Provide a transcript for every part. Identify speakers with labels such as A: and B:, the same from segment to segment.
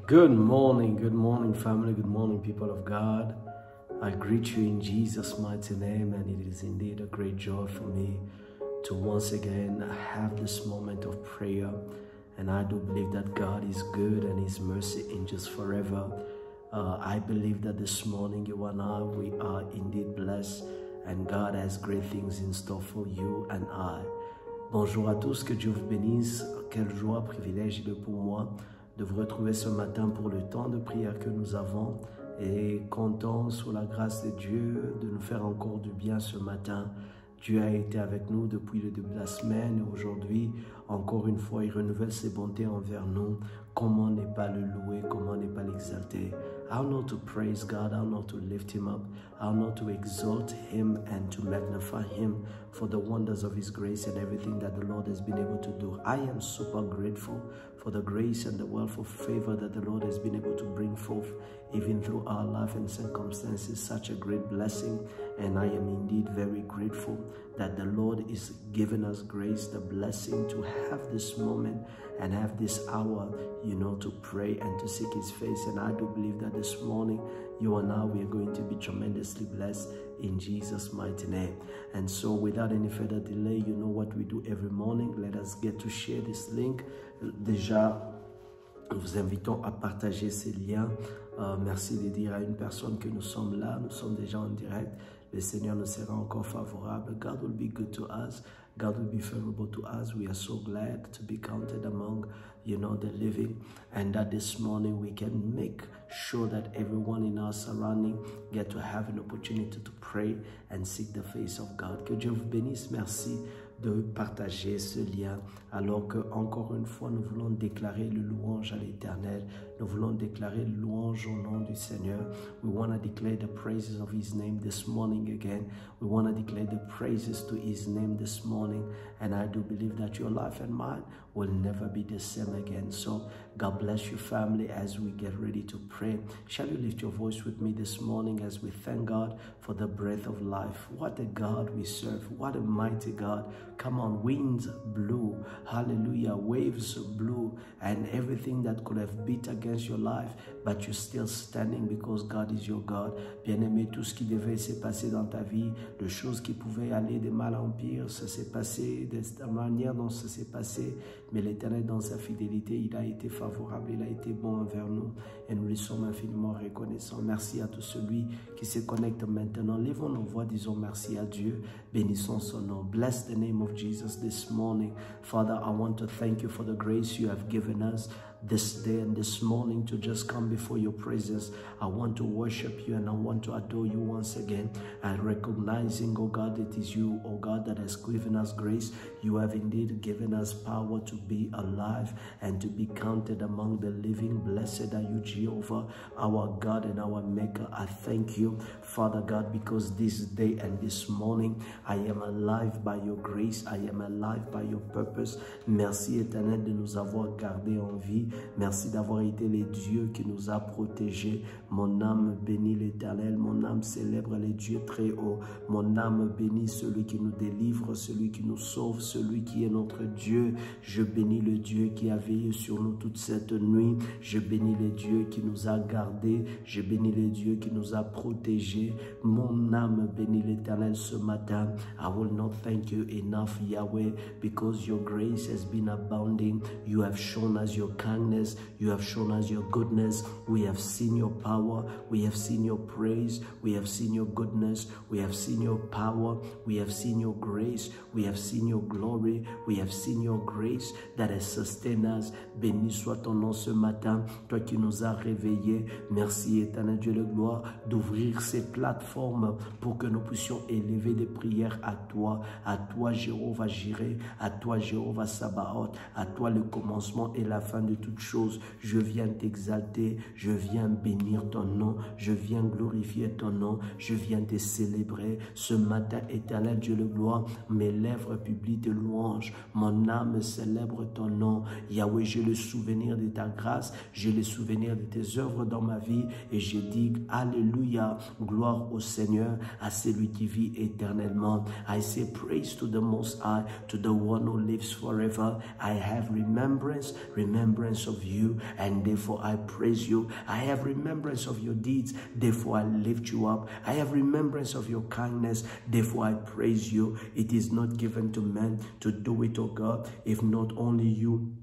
A: Good morning, family. Good morning, people of God. I greet you in Jesus' mighty name, and it is indeed a great joy for me to once again have this moment of prayer. And I do believe that God is good and His mercy endures forever. I believe that this morning you and I, we are indeed blessed, and God has great things in store for you and I. Bonjour à tous, que Dieu vous bénisse. Quelle joie, privilège il est pour moi de vous retrouver ce matin pour le temps de prière que nous avons, et content sous la grâce de Dieu de nous faire encore du bien ce matin. Dieu a été avec nous depuis le début de la semaine, et aujourd'hui, encore une fois, il renouvelle ses bontés envers nous. Comment ne pas le louer, comment ne pas l'exalter? How not to praise God, how not to lift Him up, how not to exalt Him and to magnify Him for the wonders of His grace and everything that the Lord has been able to do. I am super grateful for the grace and the wealth of favor that the Lord has been able to bring forth even through our life and circumstances. Such a great blessing, and I am indeed very grateful that the Lord is giving us grace, the blessing to have this moment and have this hour, to pray and to seek His face. And I do believe that this morning, you and I, we are going to be tremendously blessed in Jesus' mighty name. And so without any further delay, you know what we do every morning. Let us get to share this link. Déjà, nous vous invitons à partager ces liens. Merci de dire à une personne que nous sommes là, nous sommes déjà en direct. Le Seigneur nous sera encore favorable. God will be good to us. God will be favorable to us. We are so glad to be counted among, the living. And that this morning we can make sure that everyone in our surrounding get to have an opportunity to pray and seek the face of God. Que Dieu vous bénisse. Merci de partager ce lien, alors que, encore une fois, nous voulons déclarer le louange à l'Éternel. Nous voulons déclarer le louange au nom du Seigneur. We want to declare the praises of His name this morning again. We want to declare the praises to His name this morning. And I do believe that your life and mine will never be the same again. So God bless you, family, as we get ready to pray. Shall you lift your voice with me this morning as we thank God for the breath of life? What a God we serve. What a mighty God. Come on, winds blew, hallelujah, waves blew, and everything that could have beat against your life, but you're still standing because God is your God. Bien-aimé, tout ce qui devait se passer dans ta vie, de choses qui pouvaient aller de mal en pire, ça s'est passé de la manière dont ça s'est passé, mais l'Éternel, dans sa fidélité, il a été favorable, il a été bon envers nous, et nous lui sommes infiniment reconnaissants. Merci à tout celui qui se connecte maintenant. Lèvons nos voix, disons merci à Dieu, bénissons son nom. Bless the name of Jesus this morning. Father, I want to thank you for the grace you have given us this day and this morning to just come before your presence. I want to worship you and I want to adore you once again. And recognizing, oh God, it is you, oh God, that has given us grace. You have indeed given us power to be alive and to be counted among the living. Blessed are you, Jehovah, our God and our Maker. I thank you, Father God, because this day and this morning I am alive by your grace. I am alive by your purpose. Merci éternel de nous avoir gardés en vie. Merci d'avoir été les dieux qui nous a protégés. Mon âme bénit l'Éternel, mon âme célèbre les dieux très hauts. Mon âme bénit celui qui nous délivre, celui qui nous sauve, celui qui est notre Dieu. Je bénis le Dieu qui a veillé sur nous toute cette nuit. Je bénis le Dieu qui nous a gardés. Je bénis le Dieu qui nous a protégés. Mon âme bénit l'Éternel ce matin. I will not thank you enough, Yahweh, because your grace has been abounding. You have shown us your kindness. You have shown us your goodness. We have seen your power. We have seen your praise. We have seen your goodness. We have seen your power. We have seen your grace. We have seen your glory. We have seen your grace that has sustained us. Béni soit ton nom ce matin, toi qui nous as réveillés. Merci, éternel Dieu de gloire, d'ouvrir ces plateformes pour que nous puissions élever des prières à toi, Jéhovah Jireh, à toi, Jéhovah Sabaoth, à toi le commencement et la fin de toutes choses. Je viens t'exalter, je viens bénir ton nom, je viens glorifier ton nom, je viens te célébrer. Ce matin, éternel Dieu de gloire, mes lèvres publient tes louanges, mon âme célèbre ton nom. Yahweh, j'ai le souvenir de ta grâce, j'ai le souvenir de tes œuvres dans ma vie, et je dis Alléluia, gloire au Seigneur, à celui qui vit éternellement. I say praise to the Most High, to the one who lives forever. I have remembrance remembrance of you, and therefore I praise you. I have remembrance of your deeds, therefore I lift you up. I have remembrance of your kindness, therefore I praise you. It is not given to men to do it, O God, if not only you.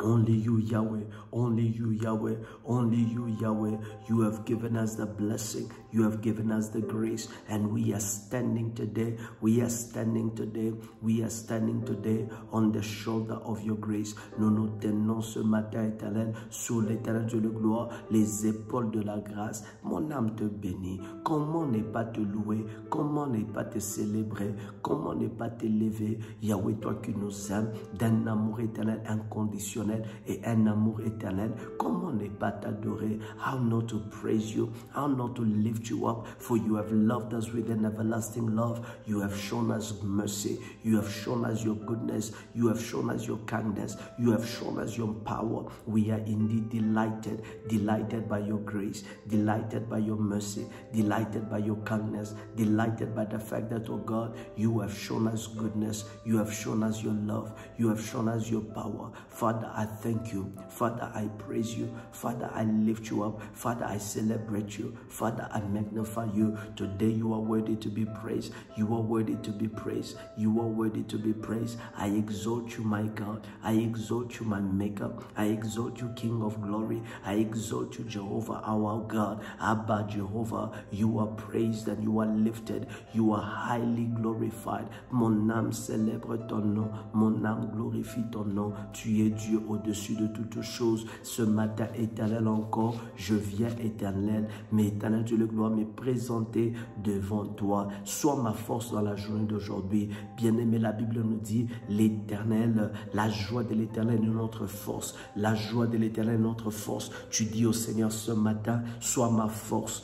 A: Only you, Yahweh, only you, Yahweh, only you, Yahweh. You have given us the blessing, you have given us the grace, and we are standing today, we are standing today, we are standing today on the shoulder of your grace. Nous nous tenons ce matin, éternel, sur l'éternel Dieu de gloire, les épaules de la grâce. Mon âme te bénit. Comment ne pas te louer? Comment ne pas te célébrer? Comment ne pas t'élever? Yahweh, toi qui nous aimes d'un amour éternel inconditionnel et un amour éternel, comment ne pas t'adorer? How not to praise you, how not to lift you up, for you have loved us with an everlasting love. You have shown us mercy, you have shown us your goodness, you have shown us your kindness, you have shown us your power. We are indeed delighted by your grace, delighted by your mercy, delighted by your kindness, delighted by the fact that, oh God, you have shown us goodness, you have shown us your love, you have shown us your power. Father, I thank you. Father, I praise you. Father, I lift you up. Father, I celebrate you. Father, I magnify you. Today you are worthy to be praised. You are worthy to be praised. You are worthy to be praised. I exalt you, my God. I exalt you, my Maker. I exalt you, King of glory. I exalt you, Jehovah, our God. Abba, Jehovah, you are praised and you are lifted. You are highly glorified. Mon âme célèbre ton nom. Mon âme glorifie ton nom. Tu es Dieu au-dessus de toutes choses. Ce matin, éternel encore, je viens, éternel, mais éternel Dieu de gloire, me présenter devant toi. Sois ma force dans la journée d'aujourd'hui. Bien-aimé, la Bible nous dit, l'éternel, la joie de l'éternel est notre force. La joie de l'éternel est notre force. Tu dis au Seigneur ce matin, sois ma force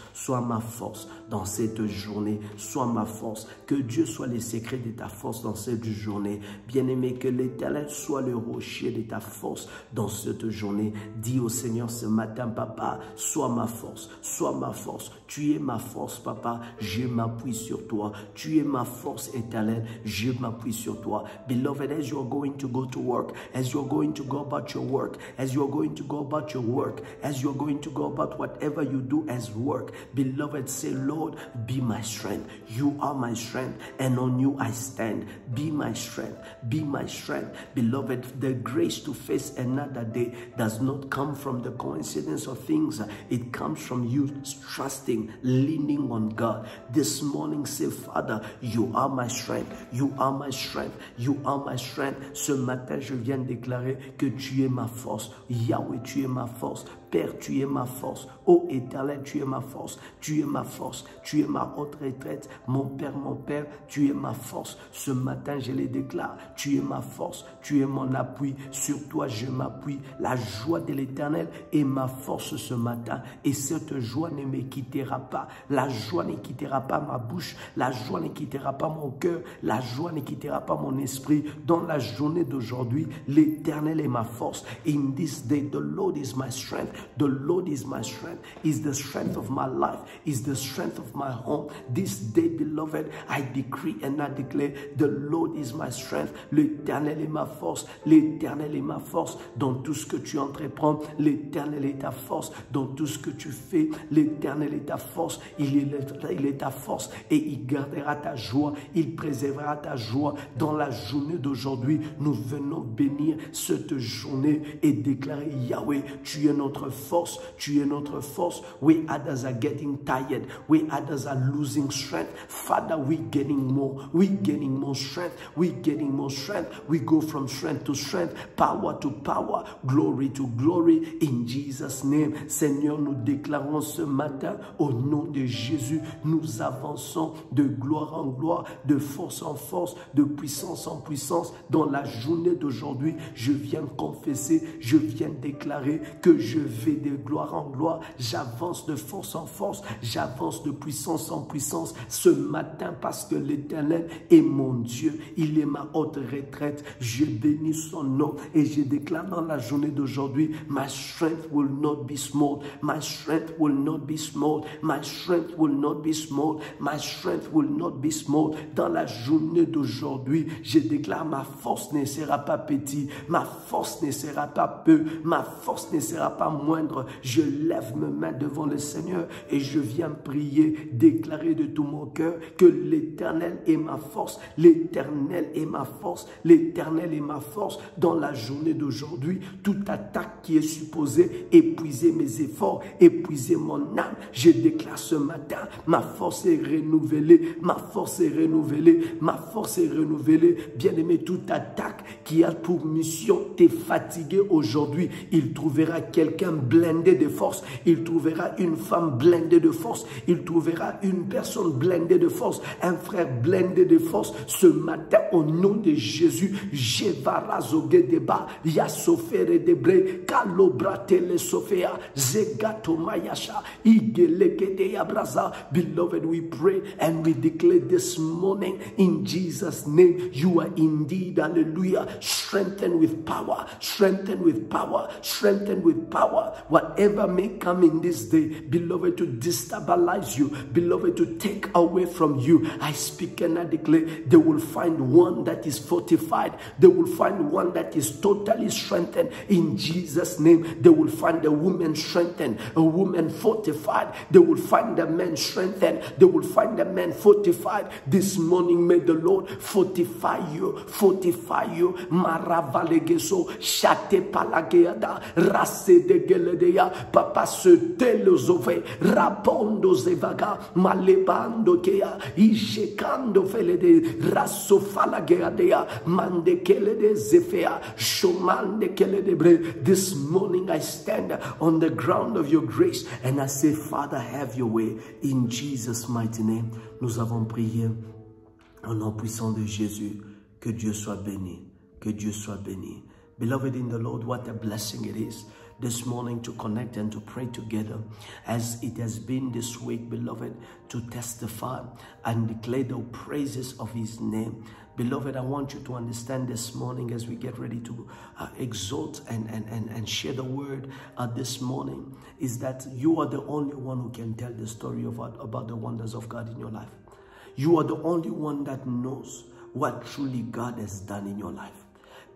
A: dans cette journée. Sois ma force. Que Dieu soit les secrets de ta force dans cette journée. Bien-aimé, que l'éternel soit le rocher de ta force dans cette journée. Dis au Seigneur ce matin, papa, sois ma force, sois ma force. Tu es ma force, papa, je m'appuie sur toi. Tu es ma force éternelle, je m'appuie sur toi. Beloved, as you are going to go to work, as you are going to go about your work, as you are going to go about your work, as you are going to go about whatever you do as work, beloved, say, Lord, be my strength. You are my strength, and on you I stand. Be my strength, be my strength. Beloved, the grace to face another day does not come from the coincidence of things. It comes from you trusting, leaning on God. This morning, say, Father, you are my strength. You are my strength. You are my strength. Ce matin, je viens déclarer que tu es ma force. Yahweh, tu es ma force. Père, tu es ma force. Ô Éternel, tu es ma force. Tu es ma force. Tu es ma haute retraite. Mon Père, tu es ma force. Ce matin, je les déclare. Tu es ma force. Tu es mon appui. Sur toi, je m'appuie. La joie de l'Éternel est ma force ce matin. Et cette joie ne me quittera pas. La joie ne quittera pas ma bouche. La joie ne quittera pas mon cœur. La joie ne quittera pas mon esprit. Dans la journée d'aujourd'hui, l'Éternel est ma force. In this day, the Lord is my strength. The Lord is my strength, is the strength of my life, is the strength of my home. This day, beloved, I decree and I declare, the Lord is my strength. L'Éternel est ma force. L'Éternel est ma force. Dans tout ce que tu entreprends, l'Éternel est ta force. Dans tout ce que tu fais, l'Éternel est ta force. Il est ta force et il gardera ta joie. Il préservera ta joie. Dans la journée d'aujourd'hui, nous venons bénir cette journée et déclarer, Yahweh, tu es notre force, tu es notre force. We others are getting tired. We others are losing strength. Father, we getting more. We getting more strength. We getting more strength. We go from strength to strength, power to power, glory to glory. In Jesus' name, Seigneur, nous déclarons ce matin, au nom de Jésus, nous avançons de gloire en gloire, de force en force, de puissance en puissance. Dans la journée d'aujourd'hui, je viens confesser, je viens déclarer que je vais de gloire en gloire, j'avance de force en force, j'avance de puissance en puissance ce matin parce que l'Éternel est mon Dieu, il est ma haute retraite. Je bénis son nom et je déclare dans la journée d'aujourd'hui, my strength will not be small. My strength will not be small. My strength will not be small. My strength will not be small. Dans la journée d'aujourd'hui, je déclare ma force ne sera pas petite. Ma force ne sera pas peu. Ma force ne sera pas moindre. Je lève mes mains devant le Seigneur et je viens prier, déclarer de tout mon cœur que l'Éternel est ma force. L'Éternel est ma force. L'Éternel est ma force. Dans la journée d'aujourd'hui, toute attaque qui est supposée épuiser mes efforts, épuiser mon âme, je déclare ce matin, ma force est renouvelée, ma force est renouvelée, ma force est renouvelée. Bien-aimé, toute attaque qui a pour mission t'es fatigué aujourd'hui, il trouvera quelqu'un blindé de force, il trouvera une femme blindée de force, il trouvera une personne blindée de force, un frère blindé de force. Ce matin, au nom de Jésus, Jevarazogedeba, Yasofere debre, Kalobratele Sofea, Zegatomayasha, Igelekedeya Braza. Beloved, we pray and we declare this morning in Jesus' name, you are indeed, hallelujah, strengthened with power, strengthened with power, strengthened with power. Whatever may come in this day, beloved, to destabilize you, beloved, to take away from you, I speak and I declare, they will find one that is fortified. They will find one that is totally strengthened in Jesus' name. They will find a woman strengthened, a woman fortified. They will find a man strengthened. They will find a man fortified. This morning, may the Lord fortify you, fortify you. Maravalegeso, shate palageada, rase de geledeya, papa se telezove, rapondo zevaga, malebando kea, ishekando felede, raso falageadea, mande kelede zefea, shomande kelede bre. This morning I stand on the ground of your grace and I say, Father, have your way in Jesus' mighty name. Nous avons prié au nom puissant de Jésus. Que Dieu soit béni. Que Dieu soit béni. Beloved in the Lord, what a blessing it is this morning to connect and to pray together as it has been this week, beloved, to testify and declare the praises of his name. Beloved, I want you to understand this morning as we get ready to exalt and share the word this morning, is that you are the only one who can tell the story about the wonders of God in your life. You are the only one that knows what truly God has done in your life.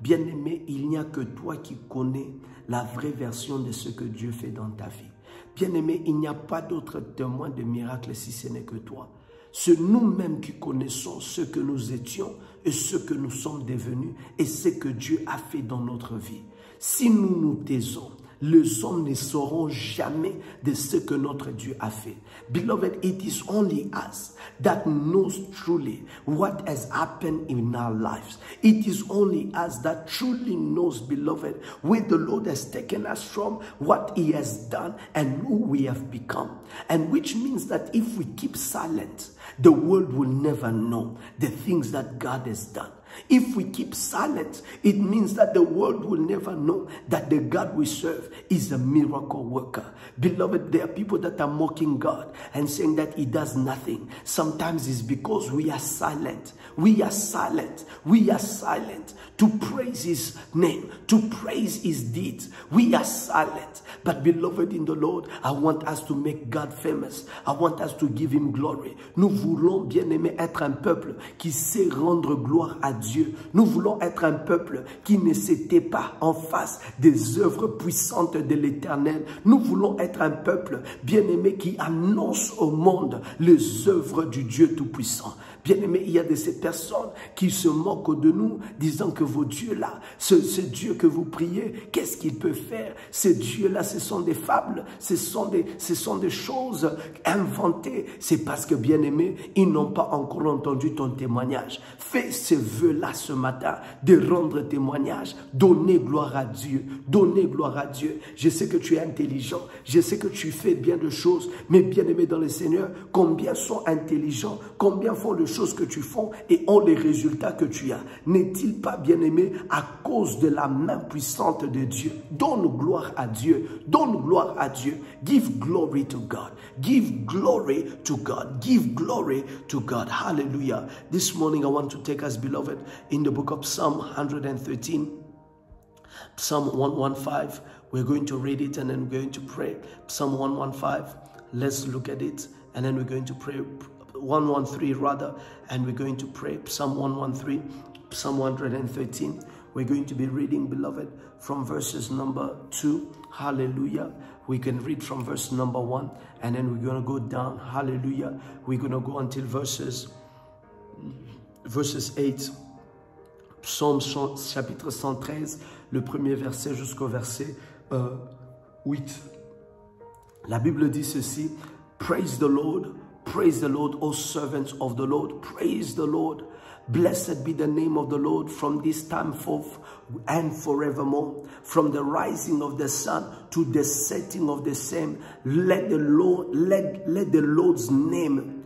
A: Bien-aimé, il n'y a que toi qui connais la vraie version de ce que Dieu fait dans ta vie. Bien-aimé, il n'y a pas d'autre témoin de miracle si ce n'est que toi. C'est nous-mêmes qui connaissons ce que nous étions et ce que nous sommes devenus et ce que Dieu a fait dans notre vie. Si nous nous taisons, les hommes ne sauront jamais de ce que notre Dieu a fait. Beloved, it is only us that knows truly what has happened in our lives. It is only us that truly knows, beloved, where the Lord has taken us from, what he has done, and who we have become. And which means that if we keep silent, the world will never know the things that God has done. If we keep silent, it means that the world will never know that the God we serve is a miracle worker. Beloved, there are people that are mocking God and saying that he does nothing. Sometimes it's because we are silent. We are silent. We are silent to praise his name, to praise his deeds. We are silent. But beloved in the Lord, I want us to make God famous. I want us to give him glory. Nous voulons, bien aimé, être un peuple qui sait rendre gloire à Dieu. Nous voulons être un peuple qui ne s'était pas en face des œuvres puissantes de l'Éternel. Nous voulons être un peuple, bien aimé, qui annonce au monde les œuvres du Dieu Tout-Puissant. Bien-aimé, il y a de ces personnes qui se moquent de nous, disant que vos dieux-là, ce Dieu que vous priez, qu'est-ce qu'il peut faire? Ces dieux-là, ce sont des fables, ce sont des choses inventées. C'est parce que, bien-aimé, ils n'ont pas encore entendu ton témoignage. Fais ce vœu-là ce matin, de rendre témoignage, donner gloire à Dieu, donner gloire à Dieu. Je sais que tu es intelligent, je sais que tu fais bien de choses, mais bien-aimé dans le Seigneur, combien sont intelligents, combien font de choses que tu fais et ont les résultats que tu as. N'est-il pas bien-aimé à cause de la main puissante de Dieu? Donne gloire à Dieu, donne gloire à Dieu. Give glory to God, give glory to God, give glory to God. Hallelujah. This morning I want to take us, beloved, in the book of Psalm 113. Psalm 115, we're going to read it and then we're going to pray. Psalm 115, let's look at it and then we're going to pray. 113 rather, and we're going to pray. Psalm 113, Psalm 113. We're going to be reading, beloved, from verses number 2. Hallelujah. We can read from verse number 1 and then we're going to go down. Hallelujah. We're going to go until verses 8. Psaume chapitre 113, le premier verset jusqu'au verset 8. La Bible dit ceci: Praise the Lord, O servants of the Lord, praise the Lord. Blessed be the name of the Lord from this time forth and forevermore. From the rising of the sun to the setting of the same, let the Lord's name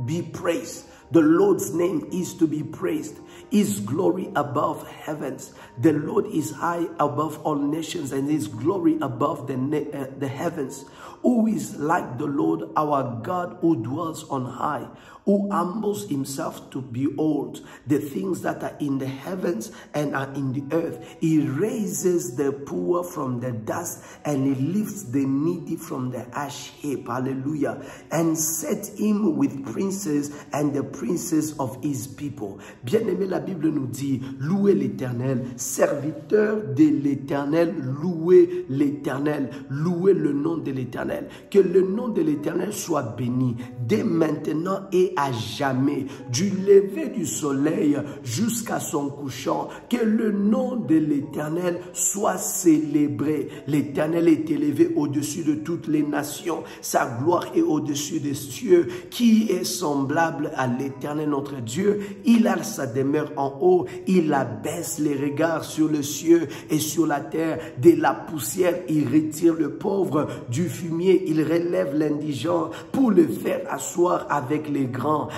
A: be praised. The Lord's name is to be praised. His glory above heavens. The Lord is high above all nations, and his glory above the heavens. Who is like the Lord our God, who dwells on high, who humbles himself to behold the things that are in the heavens and are in the earth. He raises the poor from the dust and he lifts the needy from the ash heap. Hallelujah. And set him with princes and the princes of his people. Bien-aimé, la Bible nous dit: louez l'Éternel, serviteurs de l'Éternel, louez l'Éternel, louez le nom de l'Éternel. Que le nom de l'Éternel soit béni dès maintenant et à jamais, du lever du soleil jusqu'à son couchant. Que le nom de l'Éternel soit célébré. L'Éternel est élevé au-dessus de toutes les nations. Sa gloire est au-dessus des cieux. Qui est semblable à l'Éternel notre Dieu? Il a sa demeure en haut. Il abaisse les regards sur le ciel et sur la terre. De la poussière, il retire le pauvre. Du fumier, il relève l'indigent pour le faire asseoir avec les grands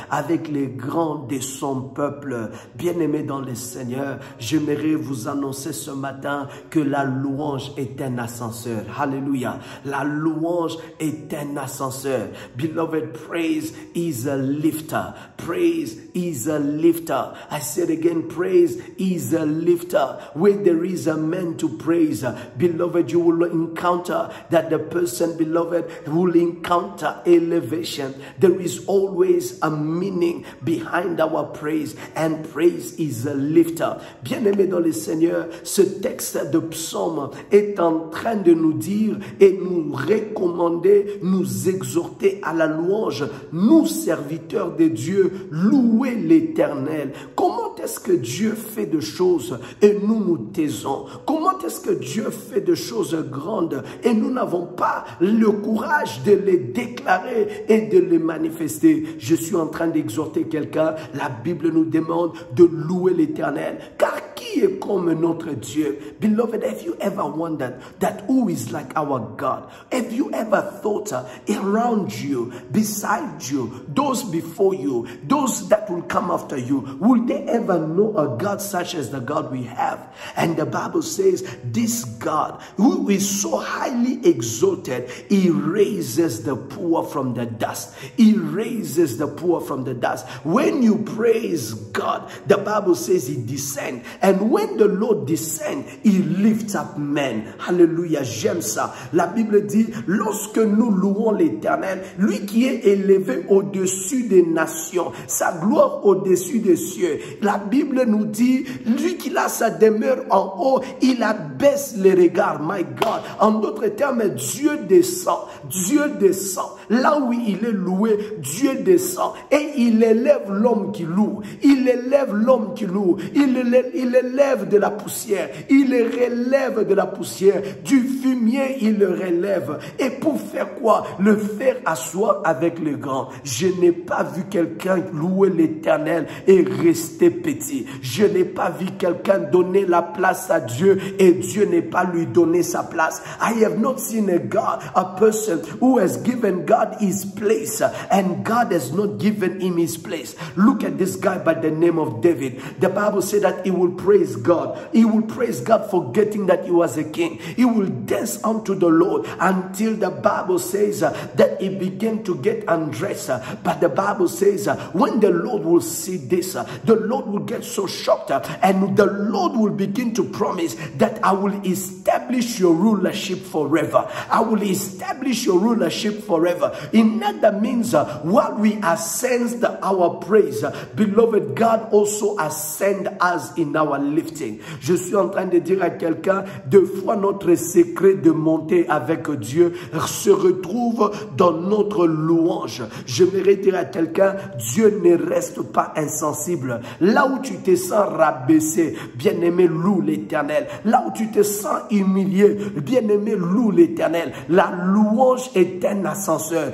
A: de son peuple. Bien-aimés dans le Seigneur, j'aimerais vous annoncer ce matin que la louange est un ascenseur. Hallelujah. La louange est un ascenseur. Beloved, praise is a lifter. Praise is a lifter. I said again, praise is a lifter. Where there is a man to praise, beloved, you will encounter that the person, beloved, will encounter elevation. There is always a meaning behind our praise, and praise is a lifter. Bien-aimés dans le Seigneur, ce texte de psaume est en train de nous dire et nous recommander, nous exhorter à la louange. Nous, serviteurs de Dieu, louez l'Éternel. Comment est-ce que Dieu fait de choses et nous nous taisons? Comment est-ce que Dieu fait de choses grandes et nous n'avons pas le courage de les déclarer et de les manifester? Je suis en train d'exhorter quelqu'un. La Bible nous demande de louer l'Éternel. Car qui est comme notre Dieu? Beloved, have you ever wondered that who is like our God? Have you ever thought around you, beside you, those before you, those that will come after you, will they ever know a God such as the God we have? And the Bible says this God, who is so highly exalted, he raises the poor from the dust. He raises the poor from the dust. When you praise God, the Bible says he descends. And when the Lord descends, he lifts up men. Hallelujah, j'aime ça. La Bible dit, lorsque nous louons l'Éternel, lui qui est élevé au-dessus des nations, sa gloire au-dessus des cieux. La Bible nous dit, lui qui a sa demeure en haut, il abaisse les regards. My God. En d'autres termes, Dieu descend. Dieu descend. Là où il est loué, Dieu descend. Et il élève l'homme qui loue. Il élève l'homme qui loue. Il élève de la poussière. Il relève de la poussière. Du fumier, il le relève. Et pour faire quoi? Le faire asseoir avec les grands. Je n'ai pas vu quelqu'un louer l'Éternel et rester petit. Je n'ai pas vu quelqu'un donner la place à Dieu et Dieu n'est pas lui donné sa place. I have not seen a person who has given God God his place, and God has not given him his place. Look at this guy by the name of David. The Bible said that he will praise God. He will praise God forgetting that he was a king. He will dance unto the Lord until the Bible says that he began to get undressed. But the Bible says when the Lord will see this, the Lord will get so shocked, and the Lord will begin to promise that I will establish your rulership forever. I will establish your rulership forever. In that means while we ascend our praise, beloved, God also ascend us in our lifting. Je suis en train de dire à quelqu'un, deux fois notre secret de monter avec Dieu se retrouve dans notre louange. J'aimerais dire à quelqu'un, Dieu ne reste pas insensible. Là où tu te sens rabaissé, bien-aimé, loue l'Éternel. Là où tu te sens humilié, bien-aimé, loue l'Éternel. La louange est un ascenseur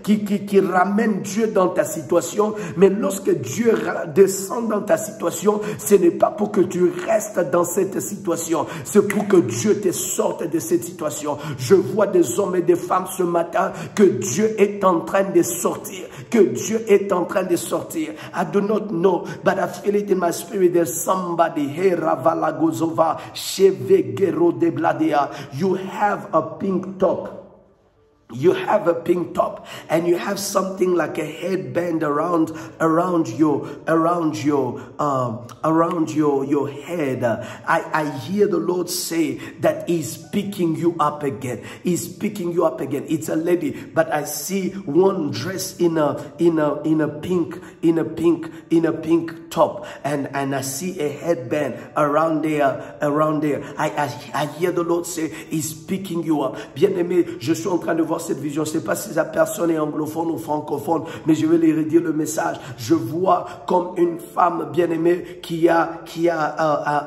A: qui ramène Dieu dans ta situation. Mais lorsque Dieu descend dans ta situation, ce n'est pas pour que tu restes dans cette situation, c'est pour que Dieu te sorte de cette situation. Je vois des hommes et des femmes ce matin que Dieu est en train de sortir, que Dieu est en train de sortir. I do not know, but I feel it in my spirit. There's somebody here, Ravalagozova, Shevegero de Bladea. You have a pink top. You have a pink top, and you have something like a headband around your head. I hear the Lord say that He's picking you up again. He's picking you up again. It's a lady, but I see one dressed in a pink top, and I see a headband around there. I hear the Lord say He's picking you up. Bien-aimé, je suis en train de voir cette vision. Je ne sais pas si la personne est anglophone ou francophone, mais je vais lui redire le message. Je vois comme une femme bien-aimée qui a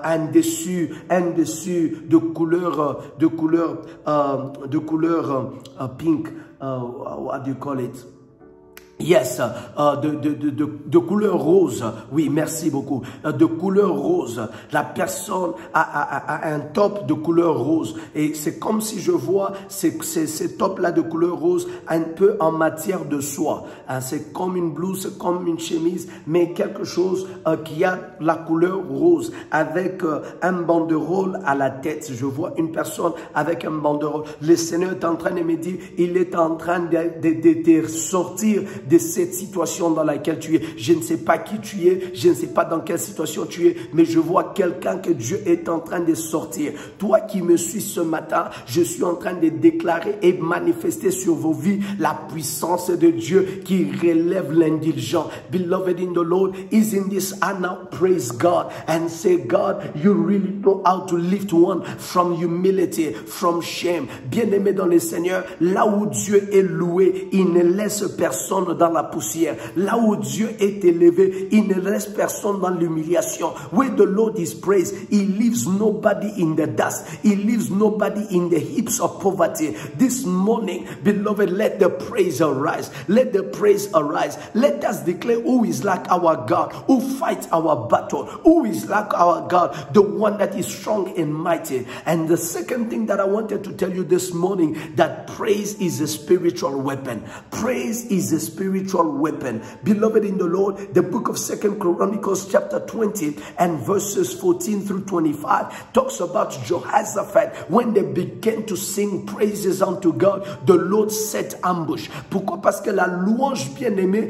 A: un dessus de couleur pink. What do you call it? Yes, de couleur rose. Oui, merci beaucoup. De couleur rose. La personne a un top de couleur rose. Et c'est comme si je vois ces tops-là de couleur rose un peu en matière de soie. C'est comme une blouse, c'est comme une chemise, mais quelque chose qui a la couleur rose avec un banderole à la tête. Je vois une personne avec un banderole. Le Seigneur est en train de me dire, il est en train de sortir de cette situation dans laquelle tu es. Je ne sais pas qui tu es, je ne sais pas dans quelle situation tu es, mais je vois quelqu'un que Dieu est en train de sortir. Toi qui me suis ce matin, je suis en train de déclarer et manifester sur vos vies la puissance de Dieu qui relève l'indulgent. Beloved in the Lord, is in this hour now, praise God and say, God, you really know how to lift one from humility, from shame. Bien-aimé dans le Seigneur, là où Dieu est loué, il ne laisse personne dans la poussière. Là où Dieu est élevé, il ne laisse personne dans l'humiliation. Where the Lord is praised, He leaves nobody in the dust. He leaves nobody in the heaps of poverty. This morning, beloved, let the praise arise. Let the praise arise. Let us declare who is like our God, who fights our battle, who is like our God, the one that is strong and mighty. And the second thing that I wanted to tell you this morning, that praise is a spiritual weapon. Praise is a spiritual weapon. Beloved in the Lord, the book of 2 Chronicles chapter 20 and verses 14 through 25 talks about Jehoshaphat. When they began to sing praises unto God, the Lord set ambush. Pourquoi? Parce que la louange bien-aimée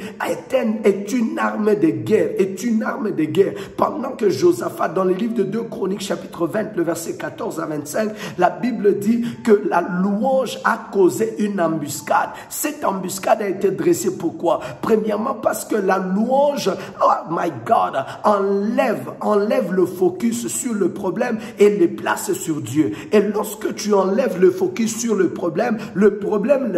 A: est une arme de guerre, est une arme de guerre. Pendant que Josaphat, dans le livre de 2 Chroniques chapitre 20, le verset 14 à 25, la Bible dit que la louange a causé une embuscade. Cette embuscade a été dressée. Pourquoi? Premièrement, parce que la louange, oh my God, enlève le focus sur le problème et le place sur Dieu. Et lorsque tu enlèves le focus sur le problème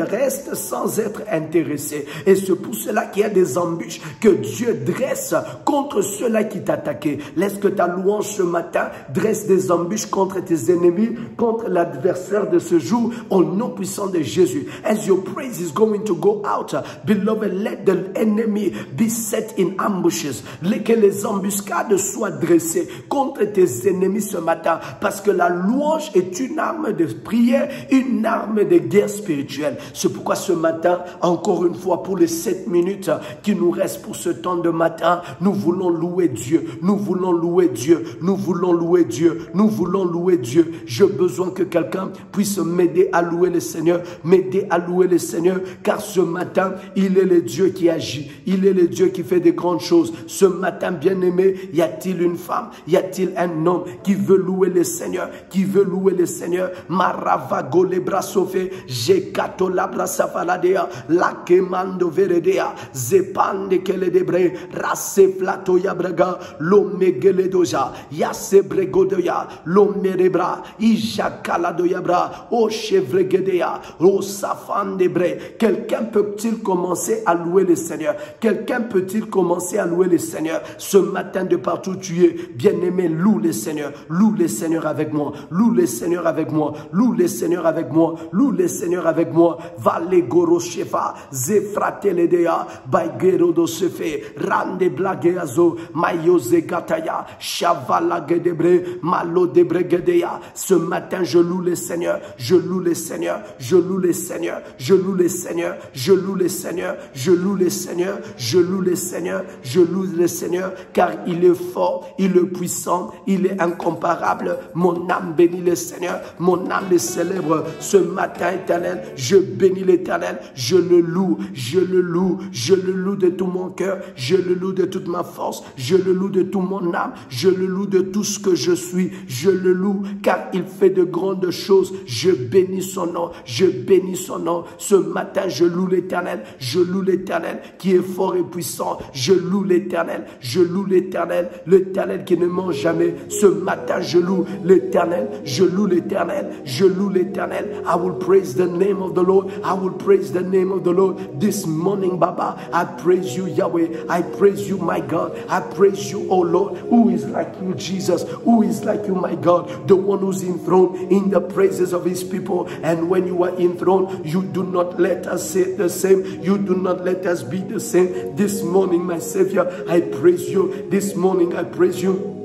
A: reste sans être intéressé. Et c'est pour cela qu'il y a des embûches que Dieu dresse contre ceux-là qui t'attaquaient. Laisse que ta louange ce matin dresse des embûches contre tes ennemis, contre l'adversaire de ce jour, au nom puissant de Jésus. As your praise is going to go out, beloved, Beloved, let the enemy be set in ambushes. Que les embuscades soient dressées contre tes ennemis ce matin. Parce que la louange est une arme de prière, une arme de guerre spirituelle. C'est pourquoi ce matin, encore une fois, pour les 7 minutes qui nous restent pour ce temps de matin, nous voulons louer Dieu. Nous voulons louer Dieu. Nous voulons louer Dieu. Nous voulons louer Dieu. J'ai besoin que quelqu'un puisse m'aider à louer le Seigneur. M'aider à louer le Seigneur. Car ce matin, il est le Dieu qui agit. Il est le Dieu qui fait des grandes choses. Ce matin, bien-aimé, y a-t-il une femme? Y a-t-il un homme qui veut louer le Seigneur? Qui veut louer le Seigneur? Maravago le brasofé, Jekato la brasafaladea, la kemando veredea, Zepande kele debre, Rase flato yabraga, Lomegele doja, Yase bregodoya, Lomerebra, Ijakala doyabra, O chevregedea, O safandebre. Quelqu'un peut-il commencer à louer le Seigneur? Quelqu'un peut-il commencer à louer le Seigneur? Ce matin, de partout où tu es, bien-aimé, loue le Seigneur. Loue le Seigneur avec moi. Loue le Seigneur avec moi. Loue le Seigneur avec moi. Loue le Seigneur avec moi. Vale goro shefa, zefrate ledea, baigero do sefe, rande blageazo, mayoze gataya, shavala gedebre, malo debregedea. Ce matin, je loue le Seigneur. Je loue le Seigneur. Je loue le Seigneur. Je loue le Seigneur. Je loue le Seigneur. Je loue le Seigneur. Je loue le Seigneur. Je loue le Seigneur, car il est fort, il est puissant, il est incomparable. Mon âme bénit le Seigneur, mon âme le célèbre. Ce matin, éternel, je bénis l'Éternel, je le loue, je le loue, je le loue de tout mon cœur, je le loue de toute ma force, je le loue de tout mon âme, je le loue de tout ce que je suis, je le loue, car il fait de grandes choses. Je bénis son nom, je bénis son nom. Ce matin, je loue l'Éternel, je loue l'Éternel qui est fort et puissant. Je loue l'Éternel, je loue l'Éternel, l'Éternel qui ne ment jamais. Ce matin, je loue l'Éternel, je loue l'Éternel, je loue l'Éternel. I will praise the name of the Lord. I will praise the name of the Lord this morning, Baba. I praise you, Yahweh. I praise you, my God. I praise you, oh Lord. Who is like you, Jesus? Who is like you, my God? The one who's enthroned in the praises of his people. And when you are enthroned, you do not let us say the same. You do not let us be the same. This morning, my Savior, I praise you. This morning, I praise you.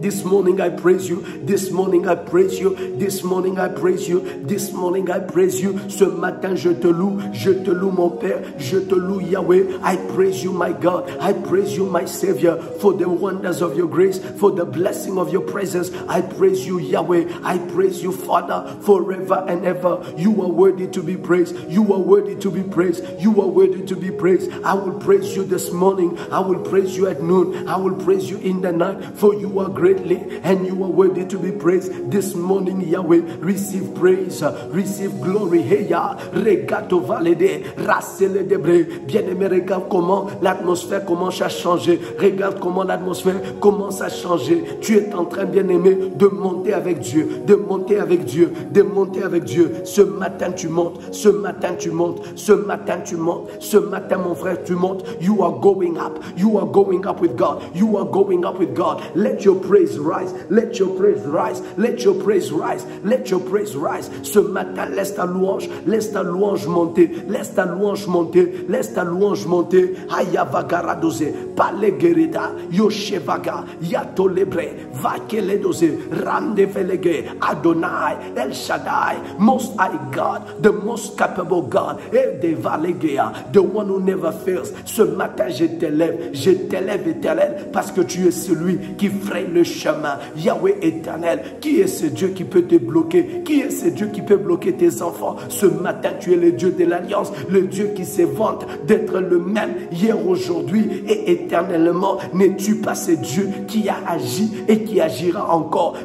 A: This morning I praise you. This morning I praise you. This morning I praise you. This morning I praise you. Ce matin je te loue mon Père, je te loue Yahweh. I praise you my God. I praise you my Savior for the wonders of your grace, for the blessing of your presence. I praise you Yahweh. I praise you Father forever and ever. You are worthy to be praised. You are worthy to be praised. You are worthy to be praised. I will praise you this morning. I will praise you at noon. I will praise you in the night, for you are great. And you are worthy to be praised. This morning, Yahweh, receive praise, receive glory. Heya, regato valede, rasele debre. Bien-aimé, regarde comment l'atmosphère commence à changer. Regarde comment l'atmosphère commence à changer. Tu es en train, bien-aimé, de monter avec Dieu, de monter avec Dieu, de monter avec Dieu. Ce matin, tu montes. Ce matin, tu montes. Ce matin, tu montes. Ce matin, mon frère, tu montes. You are going up. You are going up with God. You are going up with God. Let your praise rise, let your praise rise, let your praise rise, let your praise rise. Ce matin, laisse ta louange monter, laisse ta louange monter, laisse ta louange monter. Ayavagara doze, palegerida, yoshevaga, yatolebre, vakele doze, rande velege, Adonai, El Shaddai, Most High God, the most capable God, El de valegea, the one who never fails. Ce matin, je t'élève, éternel, parce que tu es celui qui fraye le chemin. Yahweh éternel, qui est ce Dieu qui peut te bloquer? Qui est ce Dieu qui peut bloquer tes enfants? Ce matin, tu es le Dieu de l'Alliance, le Dieu qui se vante d'être le même hier, aujourd'hui et éternellement. N'es-tu pas ce Dieu qui a agi et qui agira encore?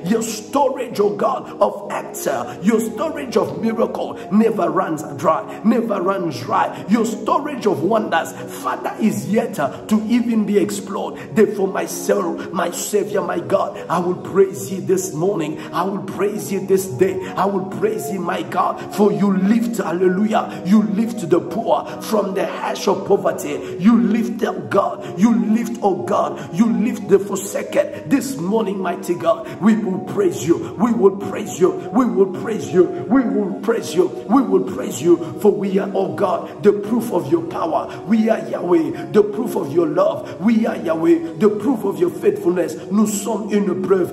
A: Your storage, oh God, of answer, your storage of miracle never runs dry, never runs dry. Your storage of wonders, Father, is yet to even be explored. Therefore, my soul, my Savior, my God, I will praise praise you this morning. I will praise you this day. I will praise you, my God, for you lift, hallelujah, you lift the poor from the ash of poverty. You lift, oh God, you lift, oh God, you lift the forsaken. This morning, mighty God, we will praise you. We will praise you. We will praise you. We will praise you. We will praise you, for we are, oh God, the proof of your power. We are Yahweh, the proof of your love. We are Yahweh, the proof of your faithfulness. Nous sommes une preuve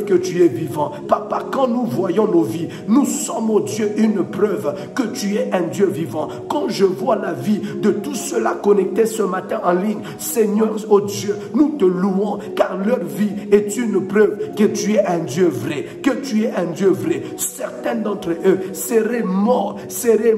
A: que tu es vivant. Papa, quand nous voyons nos vies, nous sommes, oh Dieu, une preuve que tu es un Dieu vivant. Quand je vois la vie de tous ceux-là connectés ce matin en ligne, Seigneur, oh Dieu, nous te louons, car leur vie est une preuve que tu es un Dieu vrai, que tu es un Dieu vrai. Certains d'entre eux seraient morts, seraient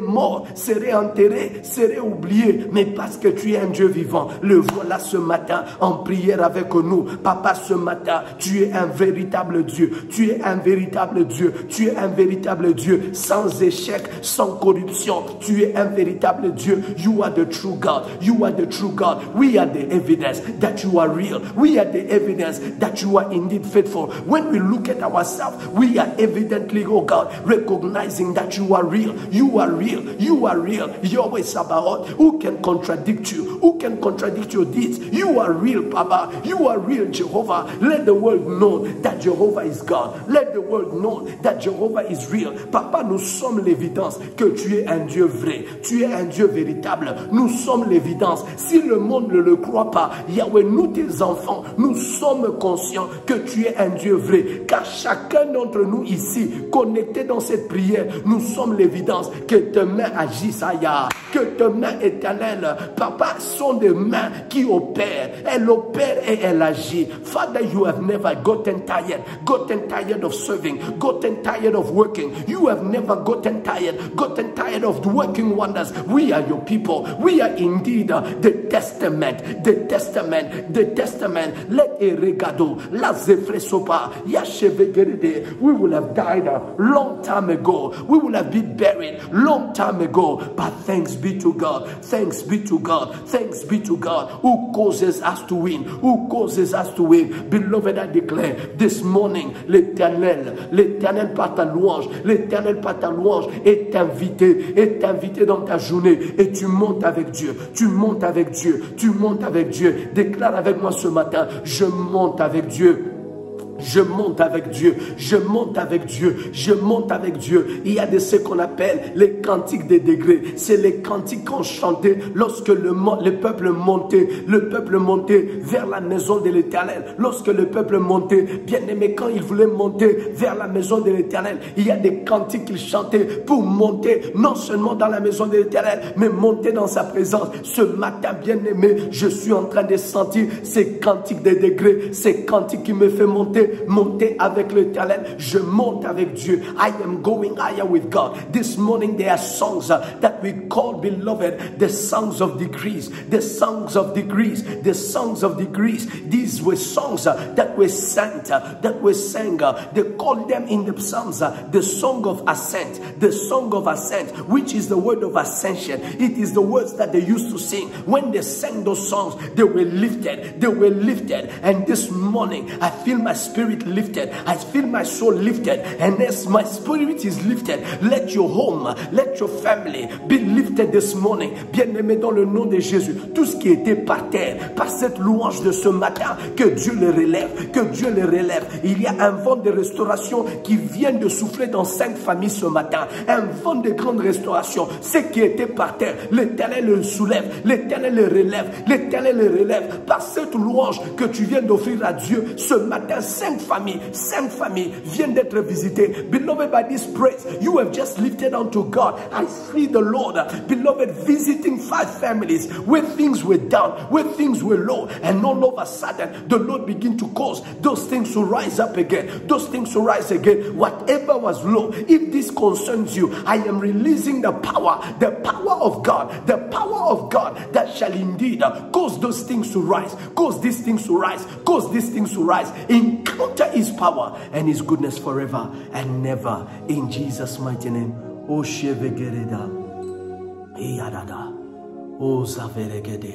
A: enterrés, seraient oubliés, mais parce que tu es un Dieu vivant, le voilà ce matin en prière avec nous. Papa, ce matin, tu es un véritable Dieu, tu es un véritable Dieu, tu es un véritable Dieu, sans échec, sans corruption, tu es un véritable Dieu. You are the true God, you are the true God. We are the evidence that you are real. We are the evidence that you are indeed faithful. When we look at ourselves, we are evidently, oh God, recognizing that you are real. You are real. You are real. Yahweh Sabaoth, who can contradict you? Who can contradict your deeds? You are real, Papa. You are real, Jehovah. Let the world know that Jehovah is God. Let the world know that Jehovah is real. Papa, nous sommes l'évidence que tu es un Dieu vrai. Tu es un Dieu véritable. Nous sommes l'évidence. Si le monde ne le croit pas, Yahweh, nous, tes enfants, nous sommes conscients que tu es un Dieu vrai. Car chacun d'entre nous ici, connectés dans cette prière, nous sommes l'évidence que tes mains agissent, Aya. Que tes mains éternelles, Papa, sont des mains qui opèrent. Elle opère et elle agit. Father, you have never gotten tired of serving, gotten tired of working. You have never gotten tired of working wonders. We are your people. We are indeed the testament. Let Eregado, La Zefresopa, Yashevegerede. We will have died a long time ago. We will have been buried long time ago. But thanks be to God. Thanks be to God. Thanks be to God who causes us to win. Who causes us to win. Beloved, I declare this morning, l'Éternel par ta louange, l'Éternel par ta louange est invité dans ta journée et tu montes avec Dieu. Tu montes avec Dieu. Tu montes avec Dieu. Déclare avec moi ce matin, je monte avec Dieu. Je monte avec Dieu, je monte avec Dieu, je monte avec Dieu. Il y a de ce qu'on appelle les cantiques des degrés. C'est les cantiques qu'on chantait lorsque le peuple montait vers la maison de l'Éternel. Lorsque le peuple montait, bien aimé, quand il voulait monter vers la maison de l'Éternel, il y a des cantiques qu'ils chantaient pour monter non seulement dans la maison de l'Éternel, mais monter dans sa présence. Ce matin, bien aimé, je suis en train de sentir ces cantiques des degrés, ces cantiques qui me font monter avec l'Éternel. Je monte avec Dieu. I am going higher with God. This morning there are songs that we call, beloved, the songs of degrees. The songs of degrees. The songs of degrees. These were songs that were sang. They call them in the Psalms the song of ascent. The song of ascent, which is the word of ascension. It is the words that they used to sing. When they sang those songs, they were lifted. They were lifted. And this morning, I feel my spirit lifted. I feel my soul lifted. And as my spirit is lifted, let your home, let your family be lifted this morning. Bien-aimé, dans le nom de Jésus, tout ce qui était par terre, par cette louange de ce matin, que Dieu le relève, que Dieu le relève. Il y a un vent de restauration qui vient de souffler dans 5 familles ce matin. Un vent de grande restauration. Ce qui était par terre, l'Éternel le soulève, l'Éternel le relève, l'Éternel le relève. Par cette louange que tu viens d'offrir à Dieu ce matin, 5 familles viennent d'être visitées. Beloved, by this praise, you have just lifted unto God. I see the Lord, beloved, visiting 5 families where things were down, where things were low, and all of a sudden, the Lord begin to cause those things to rise up again, those things to rise again. Whatever was low, if this concerns you, I am releasing the power of God that shall indeed cause those things to rise, cause these things to rise, cause these things to rise. Encounter His power and His goodness forever and never. In Jesus' mighty name. Oh, Shevegereda. Eyadada. Oh, Zaveregede.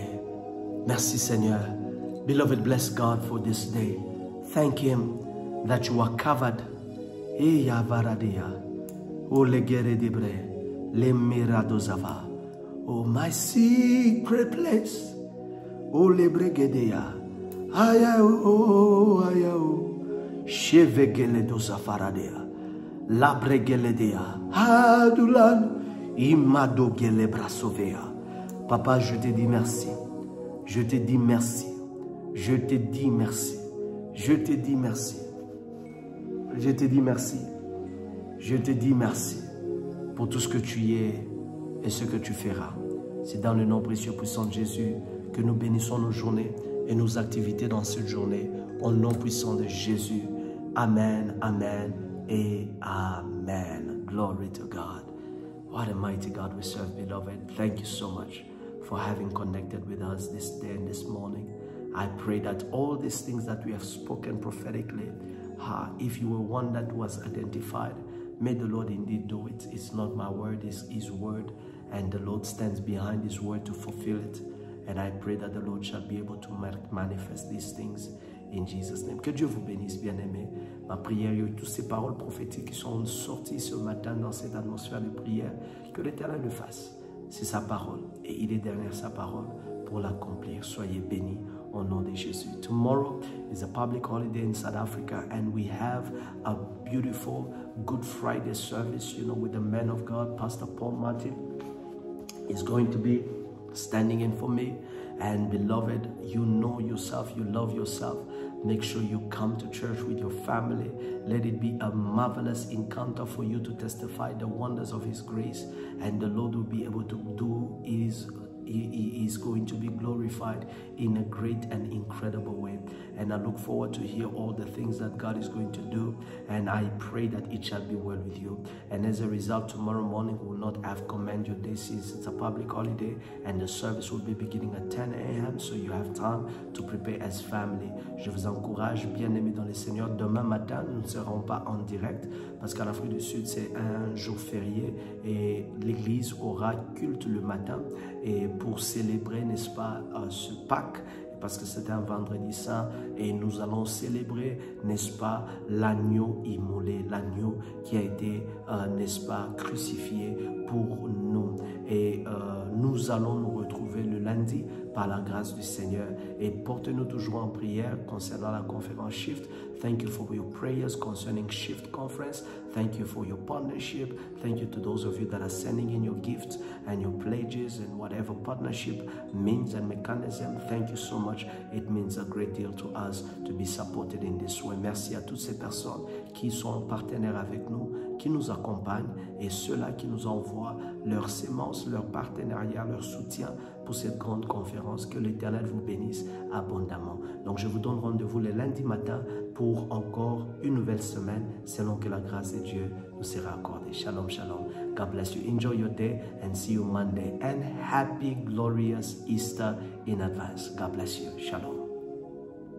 A: Merci, Seigneur. Beloved, bless God for this day. Thank Him that you are covered. Oh, my secret place. Oh, lebregedea. Ayao, ayao. Chevegeledo zafaradea. Labregeledea. Adulan. Imado gelebrasovea. Papa, je te dis merci. Je te dis merci. Je te dis merci. Je te dis merci. Je te dis merci. Je te dis merci pour tout ce que tu es et ce que tu feras. C'est dans le nom précieux puissant de Jésus que nous bénissons nos journées et nos activités dans cette journée. Au nom puissant de Jésus. Amen, amen et amen. Glory to God. What a mighty God we serve, beloved. Thank you so much for having connected with us this day and this morning. I pray that all these things that we have spoken prophetically, if you were one that was identified, may the Lord indeed do it. It's not my word, it's His word. And the Lord stands behind His word to fulfill it. And I pray that the Lord shall be able to manifest these things in Jesus' name. Que Dieu vous bénisse, bien-aimés. Ma prière et toutes ces paroles prophétiques qui sont sorties ce matin dans cette atmosphère de prière, que l'Éternel le fasse. C'est sa parole et il est derrière sa parole pour l'accomplir. Soyez bénis au nom de Jésus. Tomorrow is a public holiday in South Africa and we have a beautiful Good Friday service, with the man of God, Pastor Paul Martin. Is going to be standing in for me. And beloved, you know yourself, you love yourself. Make sure you come to church with your family. Let it be a marvelous encounter for you to testify the wonders of His grace. And the Lord will be able to do He is going to be glorified in a great and incredible way. And I look forward to hear all the things that God is going to do. And I pray that it shall be well with you. And as a result, tomorrow morning we will not have Command Your Day. It's a public holiday and the service will be beginning at 10 a.m. So you have time to prepare as family. Je vous encourage, bien-aimés dans le Seigneur. Demain matin, nous ne serons pas en direct parce qu'en Afrique du Sud, c'est un jour férié et l'église aura culte le matin. Et pour célébrer, n'est-ce pas, ce Pâques, parce que c'est un vendredi saint, et nous allons célébrer, n'est-ce pas, l'agneau immolé, l'agneau qui a été, n'est-ce pas, crucifié pour nous. Et nous allons nous retrouver le lundi par la grâce du Seigneur. Et portez-nous toujours en prière concernant la conférence Shift. Thank you for your prayers concerning Shift Conference. Thank you for your partnership. Thank you to those of you that are sending in your gifts and your pledges and whatever partnership means and mechanism. Thank you so much. It means a great deal to us to be supported in this way. Merci à toutes ces personnes qui sont partenaires avec nous, qui nous accompagnent et ceux-là qui nous envoient leurs sémences, leur partenariat, leur soutien pour cette grande conférence. Que l'Éternel vous bénisse abondamment. Donc je vous donne rendez-vous le lundi matin pour encore une nouvelle semaine selon que la grâce de Dieu nous sera accordée. Shalom, shalom. God bless you. Enjoy your day and see you Monday. And happy, glorious Easter in advance. God bless you. Shalom.